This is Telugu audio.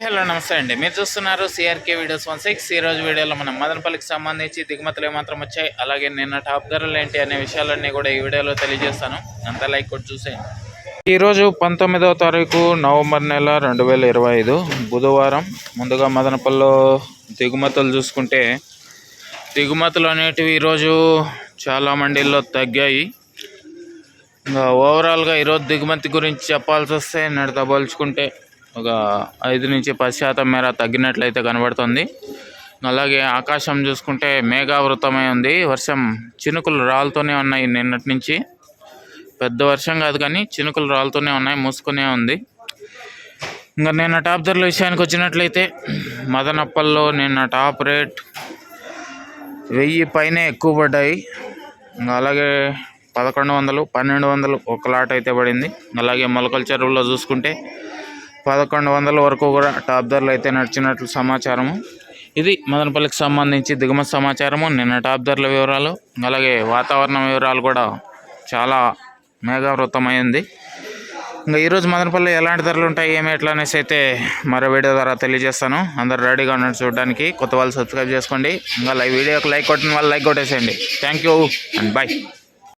హలో నమస్తే అండి. మీరు చూస్తున్నారు సిఆర్కే వీడియోస్ 16. ఈరోజు వీడియోలో మనం మదనపల్లికి సంబంధించి దిగుమతులు ఏమాత్రం వచ్చాయి, అలాగే నిన్న టాప్ ధరలు ఏంటి అనే విషయాలన్నీ కూడా ఈ వీడియోలో తెలియజేస్తాను. అంతా లైక్ కొట్టి చూసేయండి. ఈరోజు 19వ తారీఖు నవంబర్ నెల 2025 బుధవారం. ముందుగా మదనపల్లిలో దిగుమతులు చూసుకుంటే దిగుమతులు అనేటివి ఈరోజు చాలా మండీల్లో తగ్గాయి. ఇంకా ఓవరాల్గా ఈరోజు దిగుమతి గురించి చెప్పాల్సి వస్తే నిన్నటితో పోల్చుకుంటే ఒక 5 నుంచి 10% మేర తగ్గినట్లయితే కనబడుతుంది. అలాగే ఆకాశం చూసుకుంటే మేఘావృతమై ఉంది. వర్షం చినుకులు రాలుతూనే ఉన్నాయి. నిన్నటి నుంచి పెద్ద వర్షం కాదు కానీ చినుకులు రాలుతూనే ఉన్నాయి, మూసుకునే ఉంది. ఇంకా నిన్న టాప్ ధరల విషయానికి వచ్చినట్లయితే మదనపల్లిలో నిన్న టాప్ రేట్ 1000 పైనే ఎక్కువ పడ్డాయి. అలాగే 1100, 1200 ఒక లాట్ అయితే పడింది. అలాగే మొలకల చెరువులో చూసుకుంటే 1100 వరకు కూడా టాప్ ధరలు అయితే నడిచినట్లు సమాచారము. ఇది మదనపల్లికి సంబంధించి దిగుమతి సమాచారము, నిన్న టాప్ ధరల వివరాలు. అలాగే వాతావరణం వివరాలు కూడా చాలా మేఘావృతమైంది. ఇంకా ఈరోజు మదనపల్లి ఎలాంటి ధరలు ఉంటాయి, ఏమి ఎట్లా అనేసి అయితే మరో వీడియో ద్వారా తెలియజేస్తాను. అందరు రెడీగా ఉన్నాడు చూడడానికి. కొత్త వాళ్ళు సబ్స్క్రైబ్ చేసుకోండి. ఇంకా వీడియోకి లైక్ కొట్టిన వాళ్ళు లైక్ కొట్టేసేయండి. Thank you and bye.